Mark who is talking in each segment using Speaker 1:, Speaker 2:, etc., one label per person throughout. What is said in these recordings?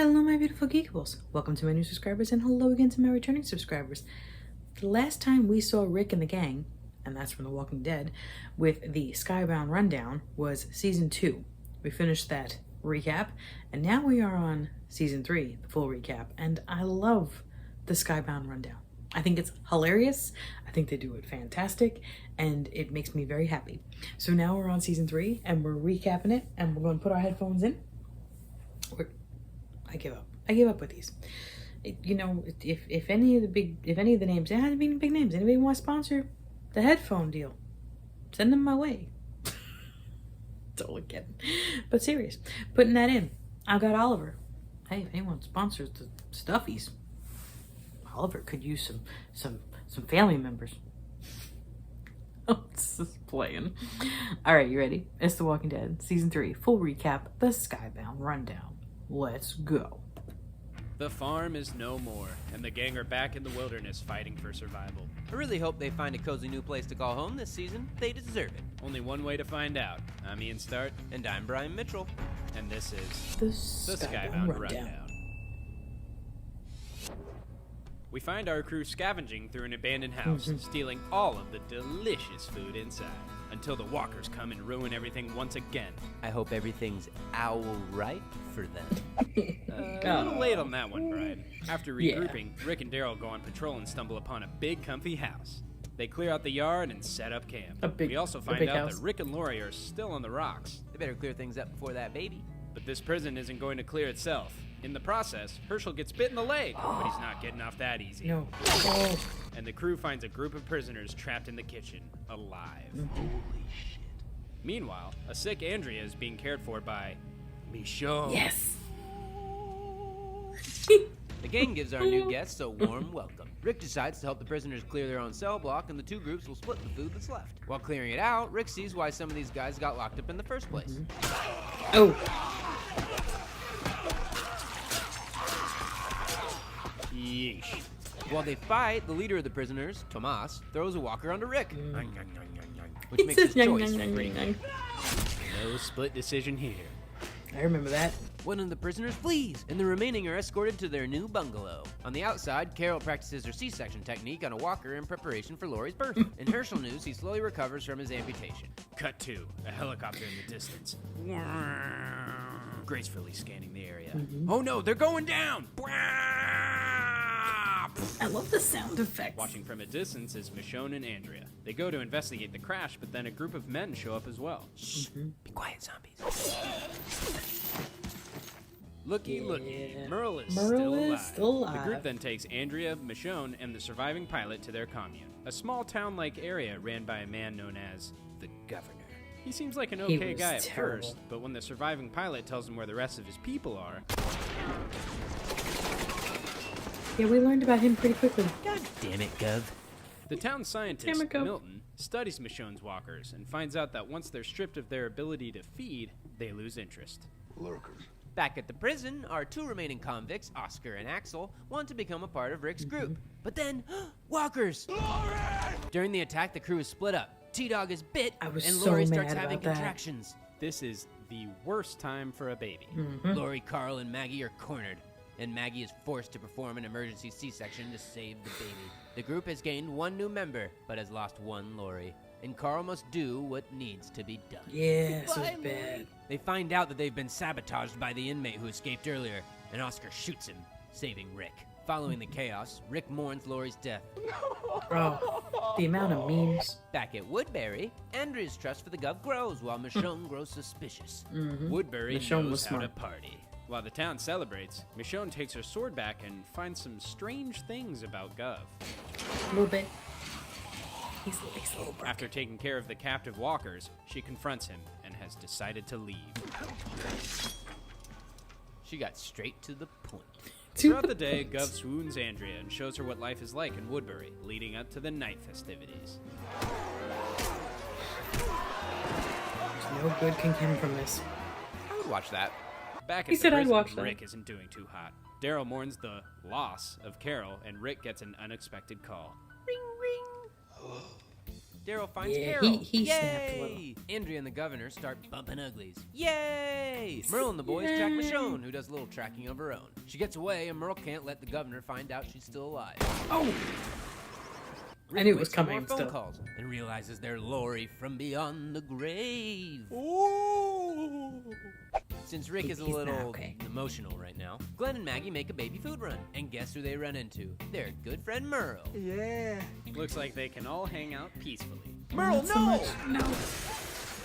Speaker 1: Hello my beautiful geekables. Welcome to my new subscribers and hello again to my returning subscribers. The last time we saw Rick and the gang, and that's from The Walking Dead, with the Skybound rundown was season 2. We finished that recap and now we are on season 3, the full recap, and I love the Skybound rundown. I think it's hilarious, I think they do it fantastic, and it makes me very happy. So now we're on season 3 and we're recapping it and we're going to put our headphones in. I give up. I give up with these. If any of the names, it hasn't been big names. Anybody want to sponsor the headphone deal? Send them my way. Totally kidding. But serious. Putting that in. I've got Oliver. Hey, if anyone sponsors the stuffies, Oliver could use some family members. Oh, this is playing. All right, you ready? It's The Walking Dead, season 3, full recap, the Skybound rundown. Let's go.
Speaker 2: The farm is no more, and the gang are back in the wilderness fighting for survival.
Speaker 3: I really hope they find a cozy new place to call home this season. They deserve it.
Speaker 2: Only one way to find out. I'm Ian Start.
Speaker 3: And I'm Brian Mitchell.
Speaker 2: And this is
Speaker 1: The Skybound rundown.
Speaker 2: We find our crew scavenging through an abandoned house, stealing all of the delicious food inside, until the walkers come and ruin everything once again.
Speaker 3: I hope everything's alright for them.
Speaker 2: A little late on that one, Brian. After regrouping, Rick and Daryl go on patrol and stumble upon a big, comfy house. They clear out the yard and set up camp. We also find out that Rick and Lori are still on the rocks.
Speaker 3: They better clear things up before that baby.
Speaker 2: But this prison isn't going to clear itself. In the process, Herschel gets bit in the leg, but he's not getting off that easy.
Speaker 1: No.
Speaker 2: And the crew finds a group of prisoners trapped in the kitchen, alive.
Speaker 3: Holy shit.
Speaker 2: Meanwhile, a sick Andrea is being cared for by Michonne.
Speaker 1: Yes.
Speaker 3: The gang gives our new guests a warm welcome. Rick decides to help the prisoners clear their own cell block, and the two groups will split the food that's left. While clearing it out, Rick sees why some of these guys got locked up in the first place.
Speaker 1: Oh.
Speaker 2: Yeesh.
Speaker 3: While they fight, the leader of the prisoners, Tomas, throws a walker onto Rick, which makes his choice pretty good.
Speaker 2: No split decision here.
Speaker 1: I remember that.
Speaker 3: One of the prisoners flees, and the remaining are escorted to their new bungalow. On the outside, Carol practices her C-section technique on a walker in preparation for Lori's birth. In Herschel news, he slowly recovers from his amputation.
Speaker 2: Cut to a helicopter in the distance. Gracefully scanning the area. Oh no, they're going down!
Speaker 1: I love the sound effects.
Speaker 2: Watching from a distance is Michonne and Andrea. They go to investigate the crash, but then a group of men show up as well.
Speaker 3: Shh, be quiet, zombies.
Speaker 2: Looky, Merle is
Speaker 1: still alive.
Speaker 2: The group then takes Andrea, Michonne, and the surviving pilot to their commune, a small town-like area ran by a man known as the Governor. He seems like an okay guy at first, but when the surviving pilot tells him where the rest of his people are...
Speaker 1: Yeah, we learned about him pretty quickly.
Speaker 3: God damn it, Gov.
Speaker 2: The town scientist, Milton, studies Michonne's walkers and finds out that once they're stripped of their ability to feed, they lose interest.
Speaker 4: Lurkers.
Speaker 3: Back at the prison, our two remaining convicts, Oscar and Axel, want to become a part of Rick's group. But then, walkers!
Speaker 4: Lori!
Speaker 3: During the attack, the crew is split up. T-Dog is bit, and
Speaker 1: so
Speaker 3: Lori starts
Speaker 1: mad
Speaker 3: having
Speaker 1: about that.
Speaker 3: contractions.
Speaker 2: This is the worst time for a baby.
Speaker 3: Lori, Carl, and Maggie are cornered, and Maggie is forced to perform an emergency C-section to save the baby. The group has gained one new member, but has lost one Lori, and Carl must do what needs to be done.
Speaker 1: Yeah, so it's bad.
Speaker 3: They find out that they've been sabotaged by the inmate who escaped earlier, and Oscar shoots him, saving Rick. Following the chaos, Rick mourns Lori's death.
Speaker 1: Bro, the amount of memes.
Speaker 3: Back at Woodbury, Andrea's trust for the Gov grows while Michonne grows suspicious.
Speaker 2: Woodbury
Speaker 1: Michonne
Speaker 2: knows
Speaker 1: was
Speaker 2: how to
Speaker 1: smart.
Speaker 2: party. While the town celebrates, Michonne takes her sword back and finds some strange things about Gov.
Speaker 1: A little bit. He's a little broken.
Speaker 2: After taking care of the captive walkers, she confronts him and has decided to leave.
Speaker 3: She got straight to the point.
Speaker 2: Throughout the day, Gov swoons Andrea and shows her what life is like in Woodbury, leading up to the night festivities.
Speaker 1: There's no good can come from this.
Speaker 3: I would watch that.
Speaker 2: Back at
Speaker 1: He
Speaker 2: the
Speaker 1: said I'd
Speaker 2: prison,
Speaker 1: watch that.
Speaker 2: Rick isn't doing too hot. Daryl mourns the loss of Carol, and Rick gets an unexpected call.
Speaker 3: Ring, ring. Daryl finds
Speaker 1: Yeah,
Speaker 3: Carol.
Speaker 1: he snapped a little.
Speaker 3: Yay! Andrea and the governor start bumping uglies. Yay! Merle and the boys track
Speaker 1: Yay.
Speaker 3: Michonne, who does a little tracking of her own. She gets away, and Merle can't let the governor find out she's still alive.
Speaker 1: Oh!
Speaker 3: Rick
Speaker 1: I knew it was
Speaker 3: makes some
Speaker 1: coming
Speaker 3: more phone
Speaker 1: still.
Speaker 3: calls and realizes they're Lori from beyond the grave.
Speaker 2: Ooh.
Speaker 3: Since Rick is a
Speaker 1: He's not
Speaker 3: little
Speaker 1: okay.
Speaker 3: emotional right now, Glenn and Maggie make a baby food run. And guess who they run into? Their good friend Merle.
Speaker 2: Yeah. Looks like they can all hang out peacefully.
Speaker 3: Merle,
Speaker 1: Not so
Speaker 3: no!
Speaker 1: much. No.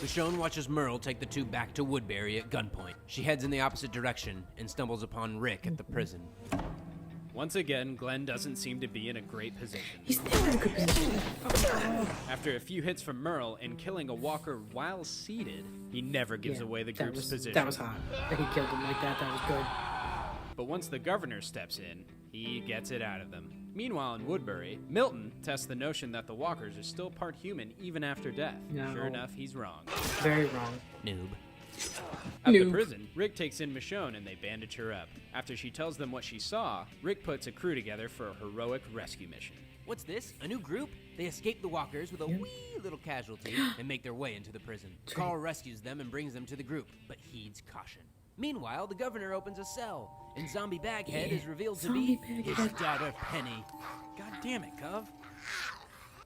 Speaker 3: Michonne watches Merle take the two back to Woodbury at gunpoint. She heads in the opposite direction and stumbles upon Rick at the prison.
Speaker 2: Once again, Glenn doesn't seem to be in a great position.
Speaker 1: He's never in a good position.
Speaker 2: After a few hits from Merle and killing a walker while seated, he never gives away the group's position.
Speaker 1: That was hot. That he killed him like that. That was good.
Speaker 2: But once the governor steps in, he gets it out of them. Meanwhile, in Woodbury, Milton tests the notion that the walkers are still part human even after death.
Speaker 1: No.
Speaker 2: Sure enough, he's wrong.
Speaker 1: Very wrong.
Speaker 3: Noob.
Speaker 2: At the
Speaker 1: Noob.
Speaker 2: prison, Rick takes in Michonne and they bandage her up. After she tells them what she saw, Rick puts a crew together for a heroic rescue mission.
Speaker 3: What's this? A new group? They escape the walkers with a wee little casualty and make their way into the prison. Carl rescues them and brings them to the group, but heeds caution. Meanwhile, the governor opens a cell, and Zombie Baghead is revealed to be
Speaker 1: Zombie
Speaker 3: his
Speaker 1: Baghead.
Speaker 3: daughter Penny. God damn it, Cov.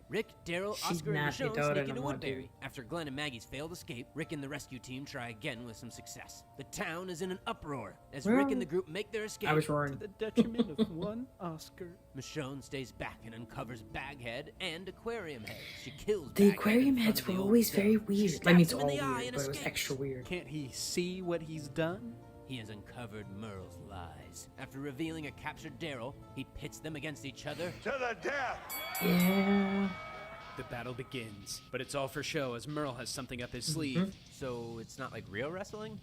Speaker 3: Rick, Daryl,
Speaker 1: She's
Speaker 3: Oscar, and
Speaker 1: not your
Speaker 3: Michonne
Speaker 1: daughter
Speaker 3: sneak into
Speaker 1: no more,
Speaker 3: Woodbury.
Speaker 1: dude.
Speaker 3: After Glenn and Maggie's failed escape, Rick and the rescue team try again with some success. The town is in an uproar as
Speaker 1: Where
Speaker 3: Rick
Speaker 1: are
Speaker 3: and the group make their escape.
Speaker 1: I was roaring.
Speaker 2: The detriment of one Oscar.
Speaker 3: Michonne stays back and uncovers Baghead and Aquarium Head. She kills
Speaker 1: The
Speaker 3: Baghead
Speaker 1: aquarium
Speaker 3: in front
Speaker 1: heads
Speaker 3: of
Speaker 1: were
Speaker 3: the old
Speaker 1: always
Speaker 3: cell.
Speaker 1: very
Speaker 3: She
Speaker 1: weird. I
Speaker 3: stabs
Speaker 1: mean, it's
Speaker 3: him
Speaker 1: all
Speaker 3: in the eye
Speaker 1: weird,
Speaker 3: and
Speaker 1: but it was
Speaker 3: escapes.
Speaker 1: extra weird.
Speaker 2: Can't he see what he's done?
Speaker 3: He has uncovered Merle's lies. After revealing a captured Daryl, he pits them against each other.
Speaker 4: To the death!
Speaker 1: Yeah.
Speaker 2: The battle begins, but it's all for show as Merle has something up his sleeve.
Speaker 3: So it's not like real wrestling?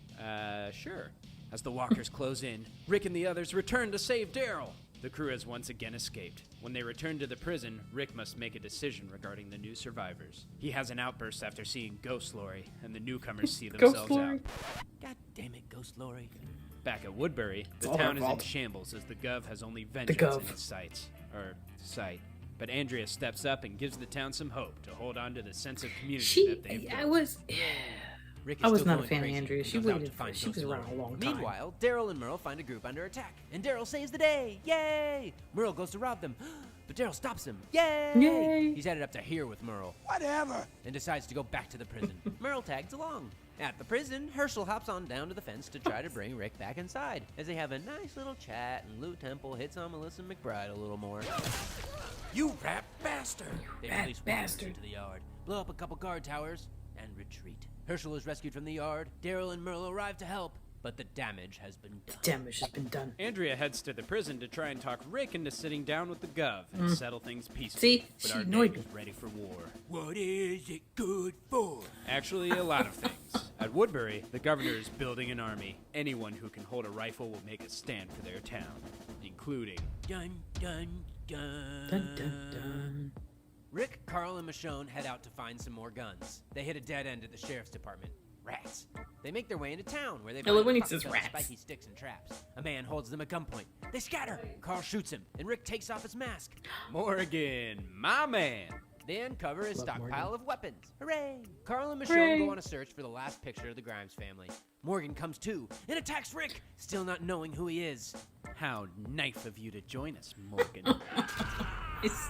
Speaker 2: Sure. As the walkers close in, Rick and the others return to save Daryl. The crew has once again escaped. When they return to the prison, Rick must make a decision regarding the new survivors. He has an outburst after seeing Ghost Lori, and the newcomers see
Speaker 1: Ghost
Speaker 2: themselves
Speaker 1: Lori.
Speaker 2: out.
Speaker 3: God damn it, Ghost Lori.
Speaker 2: Back at Woodbury, the
Speaker 1: all her
Speaker 2: town is in
Speaker 1: fault.
Speaker 2: shambles as the Gov has only vengeance
Speaker 1: Gov.
Speaker 2: in its sights. Sight. But Andrea steps up and gives the town some hope to hold on to the sense of community that they've
Speaker 1: I
Speaker 2: built.
Speaker 1: was.
Speaker 3: Rick is
Speaker 1: I was
Speaker 3: still
Speaker 1: not a
Speaker 3: going
Speaker 1: fan of
Speaker 3: crazy
Speaker 1: Andrea.
Speaker 3: and
Speaker 1: She
Speaker 3: goes out
Speaker 1: waited
Speaker 3: to find
Speaker 1: she
Speaker 3: Ghost
Speaker 1: was around
Speaker 3: Lori.
Speaker 1: a long time.
Speaker 3: Meanwhile, Daryl and Merle find a group under attack, and Daryl saves the day. Yay! Merle goes to rob them, but Daryl stops him. Yay!
Speaker 1: Yay!
Speaker 3: He's headed up to here with Merle
Speaker 4: Whatever!
Speaker 3: and decides to go back to the prison. Merle tags along. At the prison, Herschel hops on down to the fence to try to bring Rick back inside. As they have a nice little chat, and Lou Temple hits on Melissa McBride a little more.
Speaker 4: You rat bastard!
Speaker 3: They
Speaker 1: rat
Speaker 3: release walkers
Speaker 1: bastard.
Speaker 3: into the yard, blow up a couple guard towers, and retreat. Herschel is rescued from the yard. Daryl and Merle arrive to help, but the damage has been done.
Speaker 1: Damage has been done.
Speaker 2: Andrea heads to the prison to try and talk Rick into sitting down with the Gov and settle things peacefully.
Speaker 1: See?
Speaker 2: But
Speaker 1: She
Speaker 2: our
Speaker 1: annoyed
Speaker 2: name's ready for war.
Speaker 3: What is it good for?
Speaker 2: Actually, a lot of things. At Woodbury, the governor is building an army. Anyone who can hold a rifle will make a stand for their town, including
Speaker 3: Dun, dun, dun.
Speaker 1: Dun dun dun.
Speaker 3: Rick, Carl, and Michonne head out to find some more guns. They hit a dead end at the sheriff's department. Rats. They make their way into town where they
Speaker 1: I love
Speaker 3: find
Speaker 1: when he
Speaker 3: pots
Speaker 1: says
Speaker 3: of
Speaker 1: rats.
Speaker 3: spiky sticks and traps. A man holds them at gunpoint. They scatter. Carl shoots him, and Rick takes off his mask.
Speaker 2: Morgan, my man.
Speaker 3: They uncover his
Speaker 1: Love
Speaker 3: stockpile
Speaker 1: Morgan.
Speaker 3: of weapons. Hooray! Carl and Michonne
Speaker 1: Hooray.
Speaker 3: go on a search for the last picture of the Grimes family. Morgan comes too and attacks Rick, still not knowing who he is.
Speaker 2: How nice of you to join us, Morgan.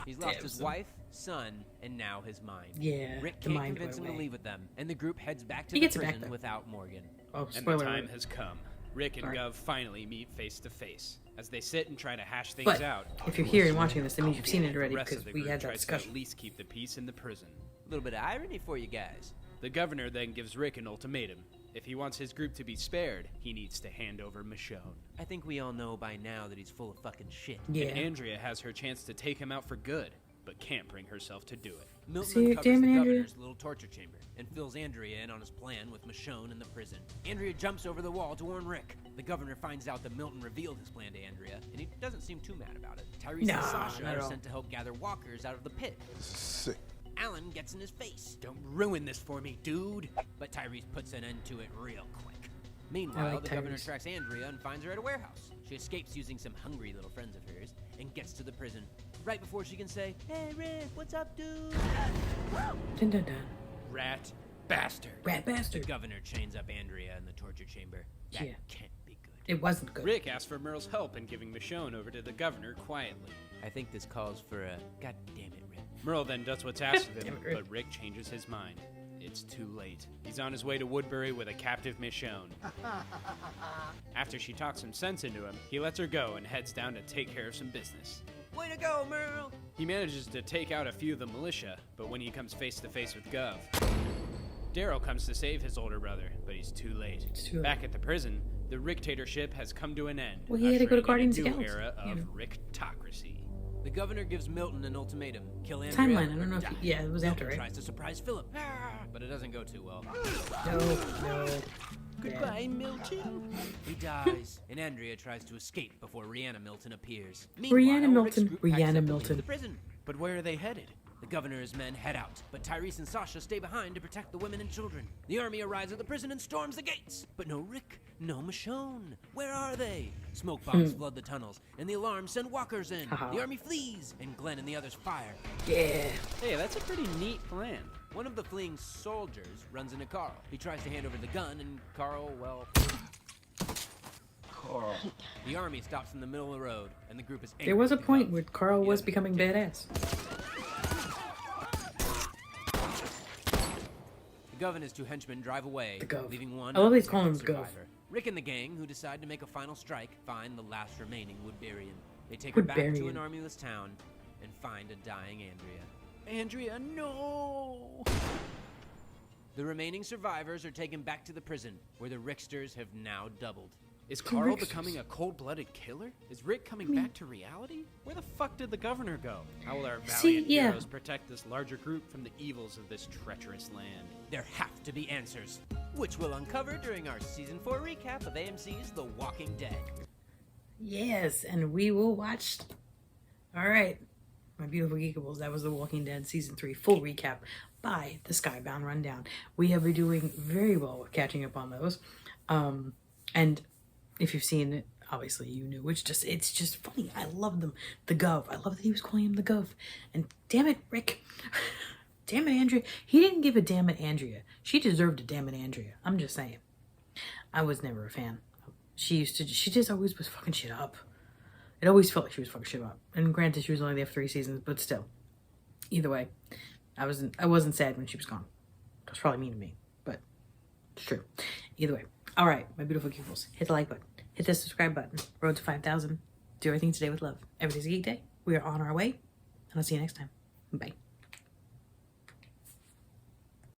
Speaker 3: He's lost his wife, son, and now his mind.
Speaker 1: Yeah,
Speaker 3: Rick
Speaker 1: the
Speaker 3: can't
Speaker 1: mind
Speaker 3: convince him
Speaker 1: went
Speaker 3: to
Speaker 1: away.
Speaker 3: leave with them, and the group heads back to
Speaker 1: He
Speaker 3: the
Speaker 1: gets it back,
Speaker 3: prison
Speaker 1: though.
Speaker 3: without Morgan.
Speaker 1: Oh,
Speaker 2: And the
Speaker 1: spoiler
Speaker 2: time
Speaker 1: alert.
Speaker 2: has come. Rick and
Speaker 1: Sorry.
Speaker 2: Gov finally meet face to face. As they sit and try to hash things
Speaker 1: But
Speaker 2: out,
Speaker 1: if you're here and watching this, that means you've seen it
Speaker 2: the
Speaker 1: already
Speaker 2: rest
Speaker 1: because
Speaker 2: of the
Speaker 1: we
Speaker 2: group
Speaker 1: had that
Speaker 2: tries to
Speaker 1: discussion.
Speaker 2: at least keep the peace in the prison.
Speaker 3: A little bit of irony for you guys.
Speaker 2: The governor then gives Rick an ultimatum. If he wants his group to be spared, he needs to hand over Michonne.
Speaker 3: I think we all know by now that he's full of fucking shit.
Speaker 1: Yeah.
Speaker 2: And Andrea has her chance to take him out for good, but can't bring herself to do it.
Speaker 3: Milton
Speaker 1: See,
Speaker 3: uncovers
Speaker 1: damn
Speaker 3: the
Speaker 1: it, Andrea.
Speaker 3: governor's little torture chamber and fills Andrea in on his plan with Michonne in the prison. Andrea jumps over the wall to warn Rick. The governor finds out that Milton revealed his plan to Andrea, and he doesn't seem too mad about it. Tyrese
Speaker 1: Nah,
Speaker 3: and Sasha
Speaker 1: not at
Speaker 3: are
Speaker 1: all.
Speaker 3: sent to help gather walkers out of the pit.
Speaker 4: Sick.
Speaker 3: Alan gets in his face. Don't ruin this for me, dude. But Tyrese puts an end to it real quick. Meanwhile,
Speaker 1: I like
Speaker 3: the governor
Speaker 1: Tyrese.
Speaker 3: tracks Andrea and finds her at a warehouse. She escapes using some hungry little friends of hers and gets to the prison. right before she can say, "Hey, Rick, what's up, dude?"
Speaker 1: Dun dun dun.
Speaker 2: Rat bastard.
Speaker 1: Rat bastard.
Speaker 3: The governor chains up Andrea in the torture chamber. That
Speaker 1: Yeah.
Speaker 3: can't be good.
Speaker 1: It wasn't good.
Speaker 2: Rick asks for Merle's help in giving Michonne over to the governor quietly.
Speaker 3: I think this calls for a God damn it, Rick.
Speaker 2: Merle then does what's asked of him,
Speaker 1: Damn it, Rick.
Speaker 2: but Rick changes his mind. It's too late. He's on his way to Woodbury with a captive Michonne. After she talks some sense into him, he lets her go and heads down to take care of some business.
Speaker 3: Way to go, Merle!
Speaker 2: He manages to take out a few of the militia, but when he comes face to face with Gov, Daryl comes to save his older brother, but he's too late.
Speaker 1: It's too late.
Speaker 2: Back at the prison, the Ricktatorship has come to an end.
Speaker 1: Well, he had to go to
Speaker 2: ushering in
Speaker 1: Guardians
Speaker 2: a
Speaker 1: of
Speaker 2: new
Speaker 1: the
Speaker 2: era
Speaker 1: Galaxy,
Speaker 2: of
Speaker 1: you know.
Speaker 2: Ricktocracy.
Speaker 3: The governor gives Milton an ultimatum. Kill Andrea.
Speaker 1: Timeline, I don't know
Speaker 3: or
Speaker 1: if
Speaker 3: die.
Speaker 1: yeah, it was after,
Speaker 3: Milton
Speaker 1: right?
Speaker 3: tries to surprise Philip, but it doesn't go too well.
Speaker 1: No.
Speaker 3: Goodbye, Milton. He dies, and Andrea tries to escape before Rhianna Milton appears.
Speaker 1: Rhianna
Speaker 3: Meanwhile, Rick's
Speaker 1: Milton,
Speaker 3: group packs
Speaker 1: Rhianna
Speaker 3: up and leaves
Speaker 1: Milton.
Speaker 3: the prison.
Speaker 2: But where are they headed?
Speaker 3: The governor and his men head out, but Tyrese and Sasha stay behind to protect the women and children. The army arrives at the prison and storms the gates. But no Rick, no Michonne. Where are they? Smoke bombs flood the tunnels, and the alarms send walkers in.
Speaker 1: Haha.
Speaker 3: The army flees, and Glenn and the others fire.
Speaker 1: Yeah.
Speaker 2: Hey, that's a pretty neat plan.
Speaker 3: One of the fleeing soldiers runs into Carl. He tries to hand over the gun, and Carl, well...
Speaker 4: Carl.
Speaker 3: The army stops in the middle of the road, and the group is angry.
Speaker 1: There was a
Speaker 3: with the
Speaker 1: point
Speaker 3: Gov.
Speaker 1: where Carl was
Speaker 3: Yeah.
Speaker 1: becoming badass.
Speaker 3: The Gov and his two henchmen drive away,
Speaker 1: The Gov.
Speaker 3: leaving one
Speaker 1: I love he's calling
Speaker 3: unprotected
Speaker 1: him Gov.
Speaker 3: survivor. Rick and the gang, who decide to make a final strike, find the last remaining Woodburyan. They take her back to
Speaker 1: Woodburyan.
Speaker 3: an armyless town and find a dying Andrea. Andrea, no! The remaining survivors are taken back to the prison, where the Ricksters have now doubled.
Speaker 2: Is Carl
Speaker 1: Ricksters.
Speaker 2: becoming a cold-blooded killer? Is Rick coming back to reality? Where the fuck did the governor go? How will our
Speaker 1: See,
Speaker 2: valiant
Speaker 1: yeah.
Speaker 2: heroes protect this larger group from the evils of this treacherous land?
Speaker 3: There have to be answers, which we'll uncover during our Season 4 recap of AMC's The Walking Dead.
Speaker 1: Yes, and we will watch. All right, my beautiful geekables. That was The Walking Dead season 3 full recap by the Skybound Rundown. We have been doing very well with catching up on those, and if you've seen it, obviously you knew. It's just funny. I love them. The Gov. I love that he was calling him the Gov. And damn it, Rick. Damn it, Andrea. He didn't give a damn it, Andrea. She deserved a damn it, Andrea. I'm just saying. I was never a fan. She just always was fucking shit up. It always felt like she was fucking shit up. And granted, she was only there for 3 seasons, but still. Either way, I wasn't sad when she was gone. That was probably mean to me, but it's true. Either way. All right, my beautiful pupils. Hit the like button. Hit the subscribe button. Road to 5,000. Do everything today with love. Every day's a geek day. We are on our way. And I'll see you next time. Bye.